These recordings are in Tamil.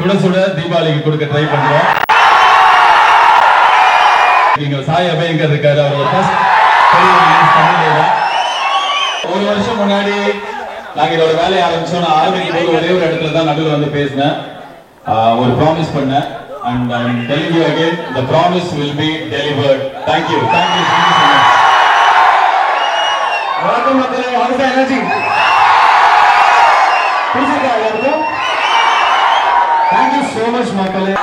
சுட சுட தீபாவளிக்கு கொடுக்க ட்ரை பண்றோம். நீங்க சாய் அபயங்கர் இருக்காரு, அவரோட ஒரு வருஷம் முன்னாடி நாங்க இதோட வேலையை ஆரம்பிச்சோம். நான் ஆரம்பிக்கும் போது ஒரே ஒரு இடத்துல தான் நடுவில் வந்து பேசினேன், ஒரு ப்ராமிஸ் பண்ணேன். And I'm telling you again, the promise will be delivered. Thank you so much. வணக்கம் மக்களே, வாங்க எனர்ஜி பிடிச்சிருக்கா எல்லாருக்கும்? Thank you so much மக்களே.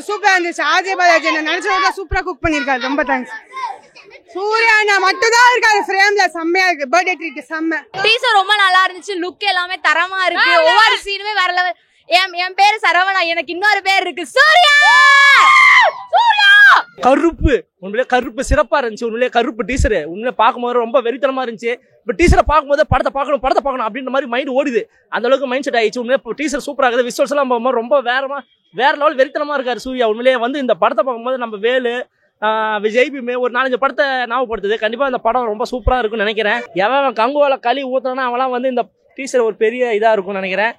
சூப்பரா இருந்துச்சு. ஆஜய் பாலாஜி நினைச்சத சூப்பரா குக் பண்ணிருக்காரு. ரொம்ப தேங்க்ஸ். சூர்யா அண்ணா மட்டும் தான் இருக்காரு ஃப்ரேம்ல. செம்மையா இருக்கு. பர்த்டே ட்ரீட் செம்ம. டீசர் ரொம்ப நல்லா இருந்துச்சு. லுக் எல்லாமே தரமா இருக்கு. ஒவ்வொரு சீனுமே வேற லெவல். என் பேரு சரவணா, எனக்கு இன்னொரு பேர் இருக்கு, சூர்யா. சூர்யா கருப்பு உண்மையிலே கருப்பு சிறப்பா இருந்துச்சு. உண்மையிலே கருப்பு டீசர் உண்மையிலே பார்க்கும்போது ரொம்ப வெறித்தனமா இருந்துச்சு. இப்போ டீசரை பார்க்கும்போது படத்தை பார்க்கணும் அப்படின்ற மாதிரி மைண்ட் ஓடுது. அந்த அளவுக்கு மைண்ட் செட் ஆயிடுச்சு. உண்மையிலே டீசர் சூப்பராக இருக்குது. விசுவல்ஸ் எல்லாம் பார்க்கும்போது ரொம்ப வேற லெவல் வெறித்தனமா இருக்காரு சூர்யா. உண்மையிலேயே வந்து இந்த படத்தை பார்க்கும்போது நம்ம வேலு விஜய் பீமே ஒரு 4-5 படத்தை ஞாபகப்படுத்துது. கண்டிப்பா இந்த படம் ரொம்ப சூப்பரா இருக்கும்னு நினைக்கிறேன். எவன் கங்குவால களி ஊத்துறானா அவெல்லாம் வந்து இந்த டீசர் ஒரு பெரிய இதா இருக்கும்னு நினைக்கிறேன்.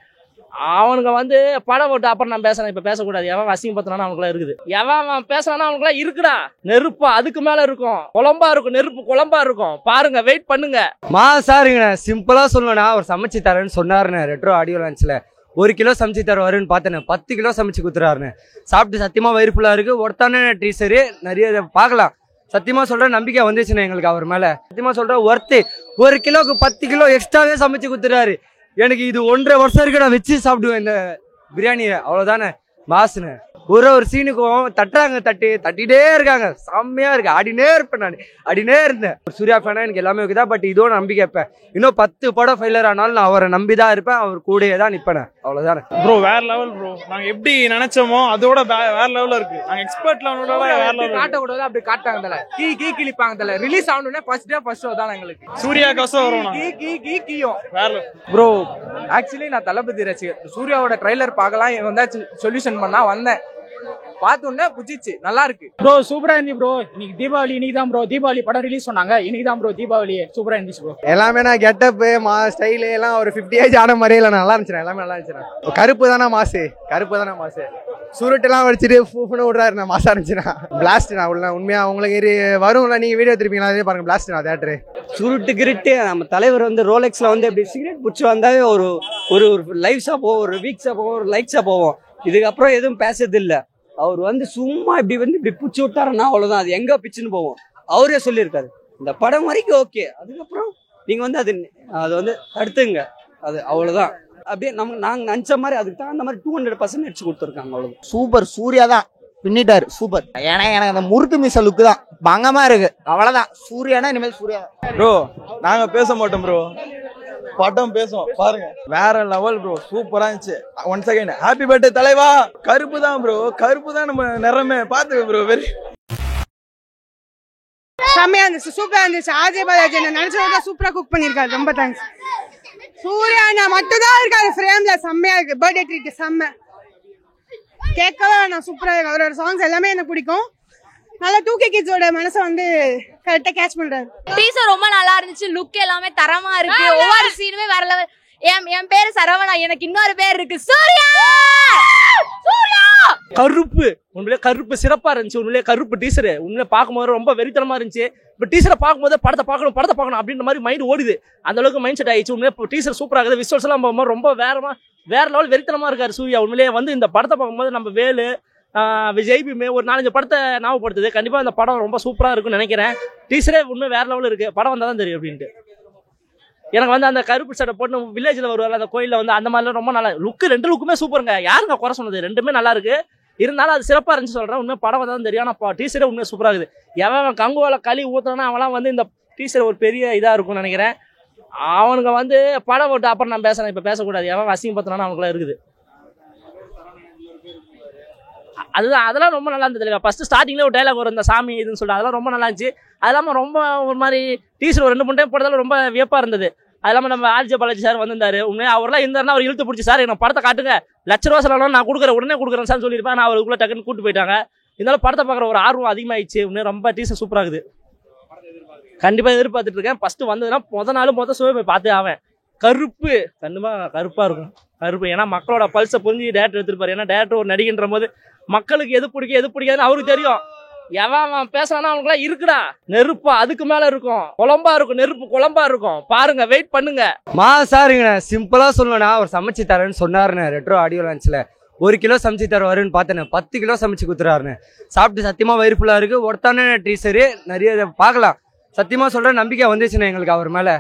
அவனுங்க வந்து படம் ஓட்டு அப்புறம் நான் பேசுறேன், இப்ப பேசக்கூடாது. எவன் அசிங்கப்படுத்தினா அவனுக்குலாம் இருக்குது. எவன் பேசுறானா அவனுக்குலாம் இருக்குடா. நெருப்பா அதுக்கு மேல இருக்கும், குழம்பா இருக்கும், நெருப்பு குழம்பா இருக்கும். பாருங்க, வெயிட் பண்ணுங்க. சாருங்க சிம்பிளா சொல்லணும்னா அவர் சமைச்சு தரேன்னு சொன்னாருன்னு ரெட்ரோ ஆடியோ லான்ச்ல 1 கிலோ சமைச்சு தருவாருன்னு பார்த்தேன். 10 கிலோ சமைச்சு கொடுத்துறாருன்னு சாப்பிட்டு சத்தியமா வயிறு ஃபுல்லா இருக்கு. ஒருத்தான டீசரு நிறைய பார்க்கலாம். சத்தியமா சொல்றேன், நம்பிக்கை வந்துச்சுண்ணே எங்களுக்கு அவர் மேல. சத்தியமா சொல்றேன், ஒர்த்து 1 கிலோக்கு 10 கிலோ எக்ஸ்ட்ராவே சமைச்சு கொடுத்துறாரு. எனக்கு இது 1.5 வருஷம் இருக்கு நான் வச்சு சாப்பிடுவேன் இந்த பிரியாணியை. அவ்வளவுதானே மாசுன்னு. ஒரு சீனுக்கும் தட்டிட்டே இருக்காங்க. செம்மையா இருக்கு. ஆடினே இருப்பேன், நான் ஆடினே இருந்தேன். சூர்யா ஃபேனா எனக்கு எல்லாமே இருக்குதா. பட் இதோ நம்பிக்கை இருப்பேன். இன்னும் 10 படம் ஃபெயிலர் ஆனாலும் நான் அவரை நம்பிதான் இருப்பேன். அவர் கூடயே தான் நிப்பேன். அவ்வளவுதானே ப்ரோ. வேற லெவல் ப்ரோ. நாங்க எப்படி நினைச்சோமோ அதோட வேற லெவல்ல இருக்கு. நாங்க எக்ஸ்பர்ட் லெவலோட வேற லெவல். காட்ட கூடாது அப்படி காட்டாங்க தல. கீ கிளிப்பாங்க தல. ரிலீஸ் ஆகணும்னா ஃபர்ஸ்ட் ஷோ தான் எங்களுக்கு. சூர்யா கசம் வரும். கீயும் வேற ப்ரோ. ஆக்சுவலி நான் தளபதி ரசிகர். சூர்யாவோட ட்ரைலர் பார்க்கலாம் வந்தாச்சு, சொல்யூஷன் பண்ணா வந்தேன். பார்த்தோன்னே புடிச்சிச்சு, நல்லா இருக்கு ப்ரோ. சூப்பரா இருந்துச்சு ப்ரோ. இன்னைக்கு தீபாவளி, இன்னைக்கு தான் ப்ரோ தீபாவளி படம் ரிலீஸ் சொன்னாங்க. இன்னைக்கு தான் ப்ரோ தீபாவளி. சூப்பரா இருந்துச்சு ப்ரோ. எல்லாமே நான் கெட்டப்பு ஸ்டைலு எல்லாம் ஒரு 50 ஏஜ் ஆன மாதிரியே இல்லை. நல்லா இருந்துச்சு, எல்லாமே நல்லா இருந்துச்சு. கருப்பு தானே மாசு. சுருட்டு எல்லாம் வச்சுட்டு பூஃப்னு விடுறாரு. நான் மாசா இருந்துச்சுன்னா பிளாஸ்ட் நான் உள்ள உண்மையா உங்களுக்கு வரும்ல. நீங்க வீடியோ திருப்பீங்களா? அதே பாருங்க, பிளாஸ்ட் நான் தேட்டரு சுருட்டு கிருட்டு. நம்ம தலைவர் வந்து ரோலெக்ஸ்ல வந்து எப்படி சிகரெட் பிடிச்சி வந்தாவே ஒரு லைவ்ஸா போவோம், ஒரு வீக்ஸா போவோம், ஒரு லைக்ஸா போவோம். இதுக்கப்புறம் எதுவும் பேசுறது இல்லை. அவர் வந்து சும்மா இப்படி பிடிச்சி விட்டாருன்னா அவ்வளவுதான். அது எங்க பிச்சுன்னு போவோம். அவரே சொல்லியிருக்காரு இந்த படம் வரைக்கும் ஓகே. அதுக்கப்புறம் நீங்க வந்து அது வந்து தடுத்துங்க. அது அவ்வளவுதான். அப்படியே நாங்க நினைச்ச மாதிரி அதுக்கு தகுந்த மாதிரி 200% அடிச்சு கொடுத்துருக்காங்க. அவ்வளவு சூப்பர். சூர்யா தான் பின்னிட்டாரு. சூப்பர். ஏன்னா எனக்கு அந்த முறுக்கு மீச லுக்கு தான் பங்கமா இருக்கு. அவ்வளவுதான். சூர்யானா இனிமேல் சூர்யா ப்ரோ. நாங்க பேச மாட்டோம் ப்ரோ, படம் பேசுவோம். பாருங்க, வேற லெவல் ப்ரோ. சூப்பரா இருந்துச்சு. ஒன் செகண்ட், ஹாப்பி பர்த்டே தலைவா. கருப்பு தான் ப்ரோ, கருப்பு தான் நம்ம நிறமே. பாத்துக்க ப்ரோ. வெரி செம்மையா இருந்துச்சு. சூப்பரா இருந்துச்சு. ஆஜய் பாலாஜி நினைச்சத சூப்பரா குக் பண்ணிருக்காரு. ரொம்ப தேங்க்ஸ். சூர்யா அண்ணா மட்டும் தான் இருக்காரு ஃப்ரேம்ல. செம்மையா இருக்கு. பர்த்டே ட்ரீட் செம்ம. கேட்கவே நான் சூப்பரா இருக்கு. அவரோட சாங்ஸ் எல்லாமே எனக்கு பிடிக்கும். நல்லா 2K கிட்ஸோட மனசை வந்து கரெக்டா கேட்ச் பண்றாரு. டீசர் ரொம்ப நல்லா இருந்துச்சு. லுக் எல்லாமே தரமா இருக்கு. ஒவ்வொரு சீனுமே வேற லெவல். என் பேரு சரவணா, எனக்கு இன்னொரு பேர் இருக்கு, சூர்யா. சூர்யா கருப்பு உண்மையிலே கருப்பு சிறப்பா இருந்துச்சு. உண்மையிலே கருப்பு டீசர் உண்மையிலே பார்க்கும்போது ரொம்ப வெறித்தனமா இருந்துச்சு. இப்போ டீசரை பார்க்கும்போது படத்தை பார்க்கணும் அப்படின்ற மாதிரி மைண்ட் ஓடுது. அந்த அளவுக்கு மைண்ட் செட் ஆயிடுச்சு. உண்மையிலே டீசர் சூப்பரா இருக்குது. விசுவல்ஸ் எல்லாம் பார்க்கும்போது ரொம்ப வேற லெவல் வெறித்தனமா இருக்காரு சூர்யா. உண்மையிலேயே வந்து இந்த படத்தை பார்க்கும்போது நம்ம வேலு விஜய் பீமே ஒரு 4-5 படத்தை ஞாபகப்படுத்துது. கண்டிப்பா இந்த படம் ரொம்ப சூப்பரா இருக்கும்னு நினைக்கிறேன். டீசரே உண்மை வேற லெவல் இருக்கு. படம் வந்தா தான் தெரியும் அப்படின்ட்டு. எனக்கு வந்து அந்த கருப்பு சட்டை போட்டு வில்லேஜ்ல வருவாங்க அந்த கோயிலில் வந்து அந்த மாதிரிலாம் ரொம்ப நல்லா லுக்கு. 2 லுக்குமே சூப்பருங்க. யாருங்க குறை சொன்னது? 2மே நல்லா இருக்கு. இருந்தாலும் அது சிறப்பா இருந்துச்சு சொல்றேன். உண்மை படம் வந்தா தான் தெரியும். ஆனால் டீசரே உண்மை சூப்பரா இருக்குது. எவன் கங்குவால களி ஊத்துறானா அவெல்லாம் வந்து இந்த டீசர் ஒரு பெரிய இதா இருக்கும்னு நினைக்கிறேன். அவனுங்க வந்து படம் ஓட்டு அப்புறம் நான் பேசுறேன், இப்ப பேசக்கூடாது. எவன் அசிங்கப்படுத்தினா அவனுக்குலாம் இருக்குது. அதெல்லாம் ரொம்ப நல்லா இருந்தது. ஃபர்ஸ்ட் ஸ்டார்டிங்ல ஒரு டைலாக் வரும் இந்த சாமி இதுன்னு சொல்லிட்டு, அதெல்லாம் ரொம்ப நல்லா இருந்துச்சு. அது இல்லாமல் ரொம்ப ஒரு மாதிரி டீசர் ஒரு 2-3 டைம் போட்டதால ரொம்ப வியப்பா இருந்தது. அது இல்லாமல் நம்ம ஆர்ஜே பாலாஜி சார் வந்திருந்தாரு. உண்மையாக அவரெல்லாம் இருந்தாருன்னா அவர் இழுத்து பிடிச்சி சார் எனக்கு படத்தை காட்டுங்க, ₹1,00,000 செலவு நான் கொடுக்குறேன் உடனே கொடுக்குறேன் சார் சொல்லியிருப்பேன். நான் அவருக்குள்ள டக்குன்னு கூட்டு போயிட்டாங்க. இருந்தாலும் படத்தை பார்க்குற ஒரு ஆர்வம் அதிகமாகிடுச்சு. உண்மையாக ரொம்ப டீசர் சூப்பராகுது. கண்டிப்பாக எதிர்பார்த்துட்டு இருக்கேன். ஃபர்ஸ்ட் வந்ததுன்னா மொதல் ஷோவே போய் பார்த்தே ஆவேன். கருப்பு கண்டிப்பாக கருப்பாக இருக்கும். கருப்பு ஏன்னா மக்களோட பல்ஸை புரிஞ்சு டேரக்டர் எடுத்துருப்பாரு. ஏன்னா டேரக்டர் ஒரு நடிகன்ற போது மக்களுக்கு எது பிடிக்கும் எது பிடிக்காதுன்னு அவருக்கு தெரியும். எவன் பேசுறானா அவனுக்குலாம் இருக்குடா நெருப்பா அதுக்கு மேல இருக்கும், குழம்பா இருக்கும், நெருப்பு குழம்பா இருக்கும். பாருங்க, வெயிட் பண்ணுங்க. சாருங்கண்ணா சிம்பிளா சொல்லணும்னா அவர் சமைச்சு தரேன்னு சொன்னாருண்ணே. ரெட்ரோ ஆடியோ லான்ச்ல 1 கிலோ சமைச்சு தருவாருன்னு பார்த்தேன். 10 கிலோ சமைச்சு கொடுத்துறாருன்னு. சாப்பிட்டு சத்தியமா வயிறு ஃபுல்லா இருக்கு. ஒருத்தான டீசரு நிறைய பார்க்கலாம். சத்தியமா சொல்ற நம்பிக்கை வந்துச்சுண்ணே எங்களுக்கு அவர் மேல.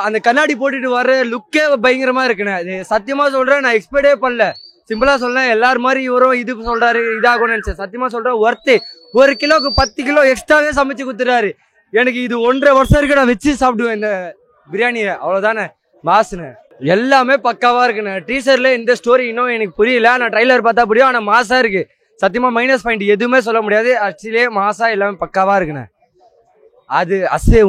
அந்த கண்ணாடி போட்டுட்டு வர லுக்கே பயங்கரமா இருக்குண்ணே. அது சத்தியமா சொல்றேன், நான் எக்ஸ்பெக்டே பண்ணல. சிம்பிளா சொல்றேன், எல்லாரும் மாதிரி இவரும் இது சொல்றாரு இதாகும்னு நினைச்சேன். சத்தியமா சொல்றேன், ஒர்த்து. 1 கிலோக்கு 10 கிலோ எக்ஸ்ட்ராவே சமைச்சு கொடுத்துறாரு. எனக்கு இது 1.5 வருஷம் இருக்கு நான் வச்சு சாப்பிடுவேன் இந்த பிரியாணியை. அவ்வளவுதானே மாசுன்னு எல்லாமே பக்காவா இருக்குண்ணே. டீசர்ல இந்த ஸ்டோரி இன்னும் எனக்கு புரியல. நான் ட்ரைலர் பார்த்தா புரியும். ஆனா மாசா இருக்கு. சத்தியமா மைனஸ் பாயிண்ட் எதுவுமே சொல்ல முடியாது. ஆக்சுவலியே மாசா எல்லாமே பக்காவா இருக்குண்ணே. அது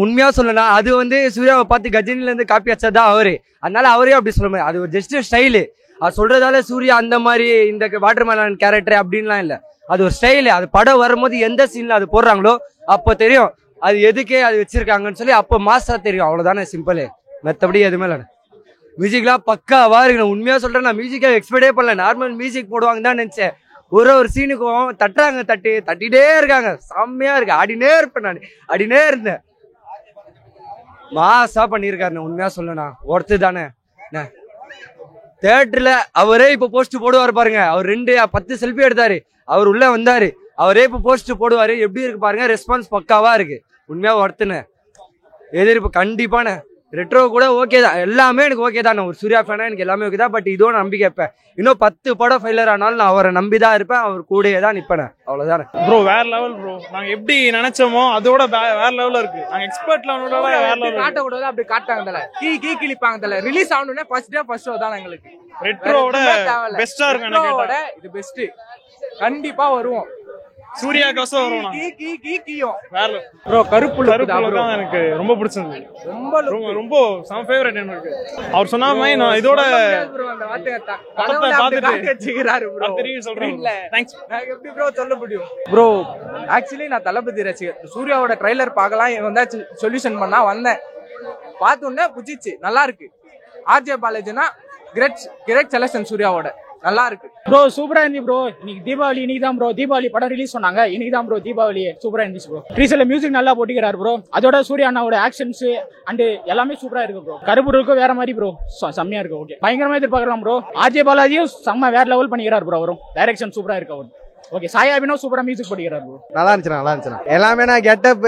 உண்மையா சொல்லனா அது சூர்யாவை பார்த்து கஜினில இருந்து காப்பி வச்சதான் அவரு. அதனால அவரே அப்படி சொல்ல முடியாது. அது ஒரு ஜஸ்ட் ஸ்டைலு. அது சொல்றதால சூர்யா அந்த மாதிரி இந்த வாட்டர்மெலன் கேரக்டர் அப்படின்லாம் இல்லை. அது ஒரு ஸ்டைலு. அது படம் வரும்போது எந்த சீன்ல அது போடுறாங்களோ அப்போ தெரியும் அது எதுக்கே அது வச்சிருக்காங்கன்னு சொல்லி. அப்போ மாசா தெரியும். அவ்வளவுதானே சிம்பிள். மற்றபடி எதுவுமே இல்லை. மியூசிக்லாம் பக்காவா இருக்கு. உண்மையா சொல்றேன், நான் மியூசிக்கை எக்ஸ்பெக்டே பண்ணல. நார்மல் மியூசிக் போடுவாங்க தான் நினைச்சேன். ஒரு சீனுக்கும் தட்டுறாங்க, தட்டிட்டே இருக்காங்க. செம்மையா இருக்கு. ஆடினே இருப்பேன். நான் ஆடினே இருந்தேன். மாசா பண்ணியிருக்காரு. உண்மையா சொல்லணா ஒருத்து தானே. தியேட்டர்ல அவரே இப்ப போஸ்ட் போடுவாரு பாருங்க. அவர் 10 செல்ஃபி எடுத்தாரு. அவர் உள்ள வந்தாரு. அவரே இப்ப போஸ்ட் போடுவாரு. எப்படி இருக்கு பாருங்க. ரெஸ்பான்ஸ் பக்காவா இருக்கு. உண்மையா ஒருத்துன்னு எதிர்ப்பு கண்டிப்பான. ரெட்ரோ கூட ஓகே தான். எல்லாமே எனக்கு ஓகே தான். நான் ஒரு சூர்யா ஃபேனா, எனக்கு எல்லாமே ஓகே தான். பட் இதோ நம்பி கேட்பேன். இன்னும் 10 படம் ஃபெயிலர் ஆனாலும் நான் அவரை நம்பி தான் இருப்பேன். அவர் கூடயே தான் நிப்பேன். அவ்வளவுதானே ப்ரோ. வேற லெவல் ப்ரோ. நாங்க எப்படி நினைச்சோமோ அதோட வேற லெவல்ல இருக்கு. நாங்க எக்ஸ்பர்ட் லெவலோட வேற லெவல் காட்ட கூடாது. அப்படி காட்டாங்க தல கீ கிளிப்பாங்க தல. ரிலீஸ் ஆகணும்னா ஃபர்ஸ்ட் ஷோ தான் எங்களுக்கு. ரெட்ரோட பெஸ்டா இருக்கு எனக்கு கேட்டா. இது பெஸ்ட். கண்டிப்பா வருவோம். சூர்யா கோசம் வருவோம். வேற ப்ரோ. கருப்பு தான் எனக்கு ரொம்ப பிடிச்சது. ரொம்ப சம் ஃபேவரட் எனக்கு. அவர் சொன்ன மாதிரி நான் இதோட படத்தை பார்த்துட்டு வச்சுக்கிறாரு ப்ரோ. தெரியும் சொல்றேன். தேங்க்ஸ். நான் எப்படி ப்ரோ சொல்ல முடியும் ப்ரோ. ஆக்சுவலி நான் தளபதி ரசிகர். சூர்யாவோட ட்ரைலர் பார்க்கலாம் வந்தா சொல்யூஷன் பண்ணா வந்தேன். பார்த்தோன்னே புடிச்சிச்சு. நல்லா இருக்கு. ஆர்ஜே பாலாஜினா கிரேட் செலக்ஷன். சூர்யாவோட நல்லா இருக்கு ப்ரோ. சூப்பரா இருந்துச்சு ப்ரோ. இன்னைக்கு தீபாவளி. இன்னைக்கு தான் ப்ரோ தீபாவளி படம் ரிலீஸ் சொன்னாங்க. இன்னைக்கு தான் ப்ரோ தீபாவளி. சூப்பரா இருந்துச்சு ப்ரோ. ட்ரீசர்ல மியூசிக் நல்லா போட்டிக்கிறாரு ப்ரோ. அதோட சூர்யா அண்ணாவோட ஆக்ஷன்ஸ் அண்ட் எல்லாமே சூப்பரா இருக்கு ப்ரோ. கருப்பு வேற மாதிரி ப்ரோ. செம்மையா இருக்கு. ஓகே, பயங்கரமா எதிர்பார்க்கலாம் ப்ரோ. ஆர்ஜே பாலாஜியும் செம்ம வேற லெவல் பண்ணிக்கிறாரு ப்ரோ. அவரும் டைரக்ஷன் சூப்பரா இருக்கு அவர். ஓகே, சாயா அபினவ் சூப்பரா மியூசிக் போட்டிக்கிறாரு ப்ரோ. நல்லா இருந்துச்சு. எல்லாமே நான் கெட்டப்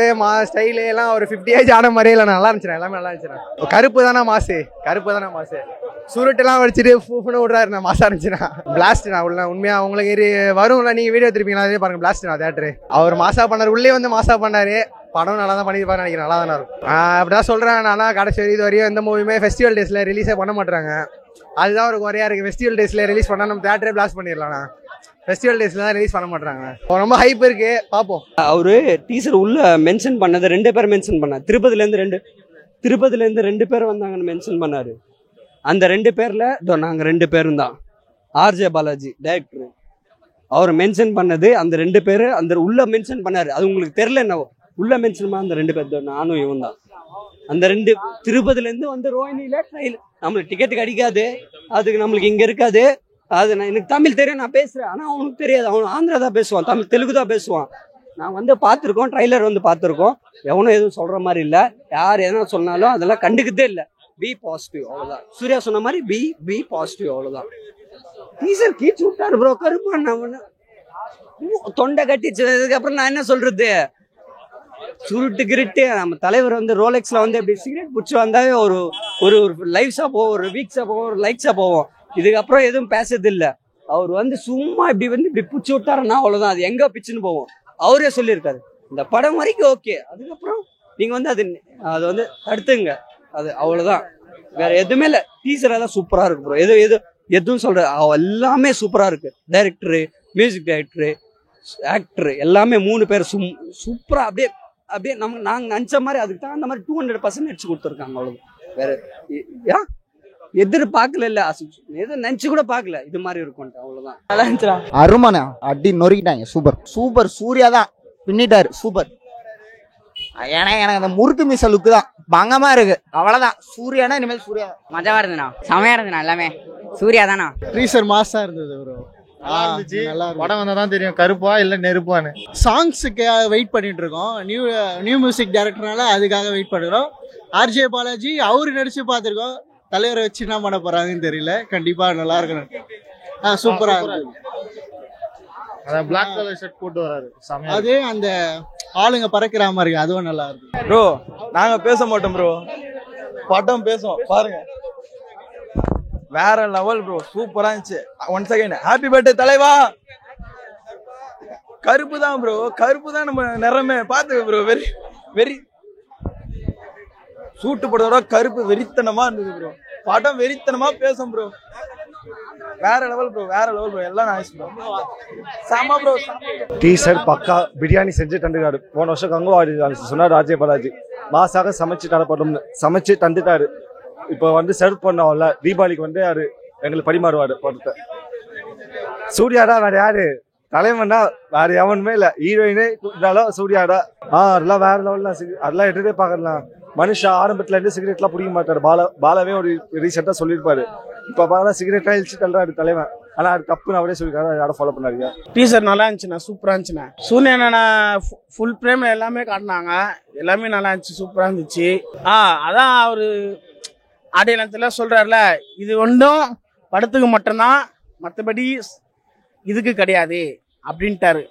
ஸ்டைலு எல்லாம் ஒரு 50 ஏஜ் ஆன மாதிரியே இல்லை. நல்லா இருந்துச்சு. எல்லாமே நல்லா இருந்துச்சு. கருப்பு தானே மாசு. சுருட்டெல்லாம் வச்சுட்டு ஃபூஃப்னு விடுறாரு. மாசா இருந்துச்சுண்ணா. பிளாஸ்ட் நான் உள்ள உண்மையா உங்களுக்கு வரும்ல. நீங்க வீடியோ திருப்பீங்களா? அதே பாருங்க. பிளாஸ்ட் நான் தியேட்டரு. அவர் மாசா பண்ணாரு. உள்ளே மாசா பண்ணாரு. படம் நல்லா தான் பண்ணிருப்பாரு நினைக்கிறேன். நல்லா தானே இருக்கும். அப்படிதான் சொல்றேன். நான் கடைசி இது வரையும் எந்த மூவியுமே ஃபெஸ்டிவல் டேஸ்ல ரிலீஸே பண்ண மாட்டாங்க. அதுதான் ஒரு குறையா இருக்கு. ஃபெஸ்டிவல் டேஸ்ல ரிலீஸ் பண்ணா நம்ம தியேட்டரே பிளாஸ்ட் பண்ணிடலாம். ஃபெஸ்டிவல் டேஸ்ல தான் ரிலீஸ் பண்ண மாட்டாங்க. ரொம்ப ஹைப் இருக்கு. பாப்போம். அவரு டீசர் உள்ள மென்ஷன் பண்ணது 2 பேர் மென்ஷன் பண்ணார். திருப்பதில இருந்து 2 பேர் வந்தாங்கன்னு மென்ஷன் பண்ணாரு. அந்த 2 பேர்ல நாங்க 2 பேரும் தான். ஆர்ஜே பாலாஜி டைரக்டர் அவர் மென்ஷன் பண்ணது அந்த 2 பேரு. அந்த உள்ள மென்ஷன் பண்ணாரு. அது உங்களுக்கு தெரியல என்னவோ. உள்ள மென்ஷன் பண்ண அந்த 2 பேர் நானும் இவன் தான். அந்த 2 திருப்பதில இருந்து ரோஹிணியில ட்ரெயின். நம்மளுக்கு டிக்கெட் கிடைக்காது. அதுக்கு நம்மளுக்கு இங்க இருக்காது. அது எனக்கு தமிழ் தெரியும். நான் பேசுறேன். ஆனா அவனுக்கு தெரியாது. அவன் ஆந்திரா தான் பேசுவான். தெலுங்கு தான் பேசுவான். நான் பார்த்துருக்கோம். ட்ரைலர் பார்த்துருக்கோம். எவனும் எதுவும் சொல்ற மாதிரி இல்லை. யார் எதனா சொன்னாலும் அதெல்லாம் கண்டுக்கதே இல்லை. பி பாசிட்டிவ் அவ்வளவுதான். சூர்யா சொன்ன மாதிரி பி பாசிட்டிவ் அவ்வளவுதான். டீசர் கீச்சு விட்டாரு ப்ரோ. கருப்பு தொண்டை கட்டிச்சதுக்கு அப்புறம் நான் என்ன சொல்றது? சுருட்டு கிருட்டு. நம்ம தலைவர் ரோலெக்ஸ்ல எப்படி சிகரெட் பிடிச்சி வந்தாவே ஒரு லைவ்ஸா போவோம், ஒரு வீக்ஸா போவோம், ஒரு லைக்ஸா போவோம். இதுக்கப்புறம் எதுவும் பேசுறது இல்லை. அவர் சும்மா இப்படி பிடிச்சி விட்டாருன்னா அவ்வளவுதான். அது எங்க பிச்சுன்னு போவோம். அவரே சொல்லியிருக்காரு இந்த படம் வரைக்கும் ஓகே. அதுக்கப்புறம் நீங்க அது தடுத்துங்க. அது அவ்வளவுதான். வேற எதுவுமே இல்லை. டீசர் எல்லாம் சூப்பரா இருக்கு ப்ரோ. எதுவும் சொல்ற எல்லாமே சூப்பரா இருக்கு. டைரக்டரு, மியூசிக் டைரக்டரு, ஆக்டர் எல்லாமே 3 பேர் சூப்பரா அப்படியே அப்படியே நாங்க நினைச்ச மாதிரி அதுக்கு தகுந்த மாதிரி 200% நடிச்சு கொடுத்துருக்காங்க. அவ்வளவு வேற எதிர்பார்க்கல இல்ல, எதுவும் நினைச்சு கூட பார்க்கல இது மாதிரி இருக்கும். அவ்வளவுதான். நல்லா இருந்துச்சுடா. அருமனா அடி நொறுக்கிட்டாங்க. Super super. சூர்யா தான் பின்னிட்டாரு. சூப்பர். ஏன்னா எனக்கு அந்த முறுக்கு மீச லுக்கு தான் பங்கமா இருக்கு. அவ்வளவுதான். சூர்யானா இனிமேல் சூர்யா மஜாவா இருந்ததுண்ணா, செமையா இருந்ததுண்ணா. எல்லாமே சூர்யா தானா. ட்ரீசர் மாசா இருந்தது ப்ரோ. படம் வந்தா தான் தெரியும் கருப்பா இல்ல நெருப்பான்னு. சாங்ஸுக்கு வெயிட் பண்ணிட்டு இருக்கோம். நியூ மியூசிக் டைரக்டர்னால அதுக்காக வெயிட் பண்ணுறோம். ஆர்ஜே பாலாஜி அவரு நடிச்சு பார்த்துருக்கோம். தலைவரை வச்சு என்ன பண்ண போறாங்கன்னு தெரியல. கண்டிப்பா நல்லா இருக்கணும். சூப்பரா இருக்கும். அதான் பிளாக் கலர் ஷர்ட் போட்டு வராரு. அது அந்த ஆளுங்க பறக்கிற மாதிரி அதுவும் நல்லா இருக்கு. ப்ரோ நாங்க பேச மாட்டோம் ப்ரோ, படம் பேசுவோம் பாருங்க. வேற லெவல் ப்ரோ, சூப்பரா இருந்துச்சு. ஒன்ஸ் அகைன் ஹாப்பி பர்த்டே தலைவா. கருப்பு தான் ப்ரோ, கருப்பு தான் நம்ம நிறமே. பாத்துக்க ப்ரோ, வெரி வெரி சூட்டு போடுறதோட கருப்பு வெறித்தனமா இருந்தது ப்ரோ. படம் வெறித்தனமா பேசும் ப்ரோ. வேற லெவல் ப்ரோ, வேற லெவல் ப்ரோ. எல்லாம் நைஸ் ப்ரோ. சாமா ப்ரோ. டீசர் பக்கா பிரியாணி செஞ்சு தந்துட்டாரு. போன வருஷம் கங்குவாடி சொன்னார் ஆர்ஜே பாலாஜி. மாசாக சமைச்சு தரப்படும் சமைச்சு தந்துட்டாரு. இப்போ வந்து சர்வ் பண்ணோம்ல தீபாவளிக்கு வந்து யாரு எங்களுக்கு பரிமாறுவாரு படத்தை. சூர்யாடா வேற யாரு தலைவன்னா வேற எவனுமே இல்ல. ஹீரோயினே இருந்தாலும் சூர்யாடா. அதெல்லாம் வேற லெவல்லாம். அதெல்லாம் எடுத்துட்டே பாக்கலாம். மனுஷா ஆரம்பத்துல இருந்து சிகரெட்லாம் பிடிக்க மாட்டாரு. பாலாவே ஒரு ரீசெண்டா சொல்லியிருப்பாரு. இப்ப பாலா சிகரெட்டா இழிச்சு தள்ளுறாரு தலைவன். ஆனா அது தப்புன்னு அவரே சொல்லிருக்காரு. யாரும் ஃபாலோ பண்ணாருங்க. டீசர் நல்லா இருந்துச்சுண்ணா, சூப்பரா இருந்துச்சுண்ணா. சூர்யா ஃபுல் பிரேம்ல எல்லாமே காட்டினாங்க. எல்லாமே நல்லா இருந்துச்சு, சூப்பரா இருந்துச்சு. அதான் அவரு ஆடியன்ஸ்ல சொல்றாருல, இது ஒன்றும் படத்துக்கு மட்டும்தான், மற்றபடி இதுக்கு கிடையாது அப்படின்ட்டாரு.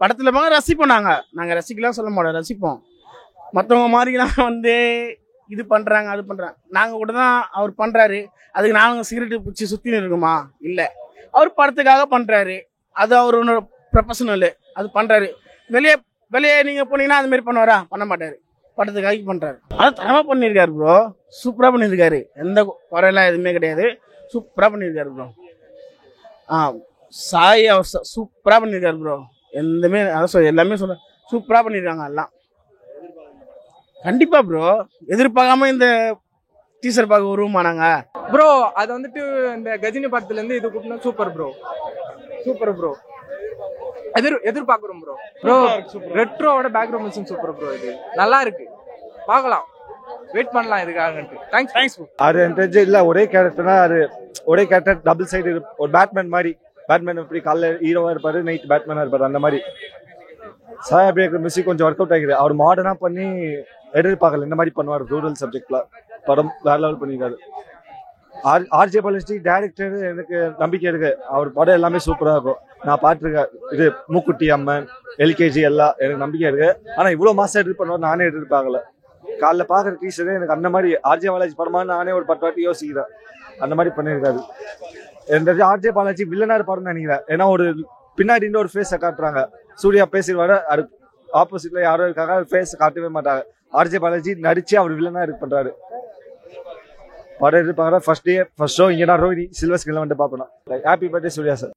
படத்துல போங்க ரசிப்போம். நாங்க ரசிக்கலாம் சொல்ல மாட்டோம், ரசிப்போம். மற்றவங்க மாதிரிலாம் வந்து இது பண்றாங்க அது பண்றாங்க. நாங்க கூட தான் அவர் பண்றாரு. அதுக்கு நாங்க சிகரெட்டு பிடிச்சி சுத்தின்னு இருக்குமா? இல்ல, அவர் படத்துக்காக பண்றாரு. அது அவரோட ப்ரொஃபஷனல். அது பண்றாரு. வெளியே நீங்க போனீங்கன்னா அது மாதிரி பண்ணுவாரா? பண்ண மாட்டாரு. படத்துக்காக பண்றாரு. அது தரமா பண்ணியிருக்காரு ப்ரோ. சூப்பரா பண்ணியிருக்காரு. எந்த குறையெல்லாம் எதுவுமே கிடையாது. சூப்பரா பண்ணியிருக்காரு ப்ரோ. சாய் அவர் சூப்பரா பண்ணியிருக்காரு ப்ரோ. எந்தமே அதான் எல்லாமே சொல்ல சூப்பரா பண்ணியிருக்காங்க எல்லாம். கண்டிப்பா ப்ரோ, எதிர்பார்க்காம இந்த டீசர் பார்க்க வருவோமானாங்க ப்ரோ. அது வந்துட்டு இந்த கஜினி படத்துல இருந்து இது கூப்பிட்டா சூப்பர் ப்ரோ. Super bro. எதிர்பார்க்குறோம் ப்ரோ. ப்ரோ ரெட்ரோவோட பேக்ரவுண்ட் மியூசிக் சூப்பர் ப்ரோ. இது நல்லா இருக்கு, பார்க்கலாம், வெயிட் பண்ணலாம் இதுக்காக. Thanks bro. அது எனக்கு இல்ல ஒரே கேரக்டர்னா அது ஒரே கேரக்டர் டபுள் சைடு. ஒரு பேட்மேன் மாதிரி. பேட்மேன் எப்படி காலைல ஹீரோவா இருப்பாரு, நைட் பேட்மேனா இருப்பாரு. அந்த மாதிரி சாயா பேக்கர் மியூசிக் கொஞ்சம் ஒர்க் அவுட் ஆகிடுது. அவர் மாடர்னா பண்ணி எதிர்பார்க்கல இந்த மாதிரி பண்ணுவார். ரூரல் சப்ஜெக்ட்ல படம் வேற லெவல் பண்ணிருக்காரு. ஆர்ஜே பாலாஜி டைரக்டர் எனக்கு நம்பிக்கை இருக்கு. அவர் படம் எல்லாமே சூப்பரா இருக்கும். நான் பார்த்துருக்கேன். இது மூக்குட்டி அம்மன், எல்கேஜி எல்லாம் எனக்கு நம்பிக்கை இருக்கு. ஆனா இவ்வளவு மாசம் எடிட் பண்ணுவார் நானே எதிர்பார்க்கல. காலைல பாக்குற டீச்சரே எனக்கு அந்த மாதிரி ஆர்ஜே பாலாஜி படமா நானே ஒரு 10 வாட்டி யோசிக்கிறேன். அந்த மாதிரி பண்ணியிருக்காரு. இந்த ஆர்ஜே பாலாஜி வில்லனா இருப்பாருன்னு நினைக்கிறேன். ஏன்னா ஒரு பின்னாடி ஒரு ஃபேஸை காட்டுறாங்க. சூர்யா பேசிடுவாரு, அது ஆப்போசிட்ல யாரும் இருக்காங்க, ஃபேஸ் காட்டவே மாட்டாங்க. ஆர்ஜே பாலாஜி நடிச்சு அவர் வில்லனா இருக்கு பண்றாரு. படம் எதிர்பார்க்குறேன். ஃபர்ஸ்ட் ஷோ இங்கே நான் ரோஹினி சில்வர் ஸ்கிரீன்ல வந்து பார்ப்பேன். Happy birthday Suriya sir.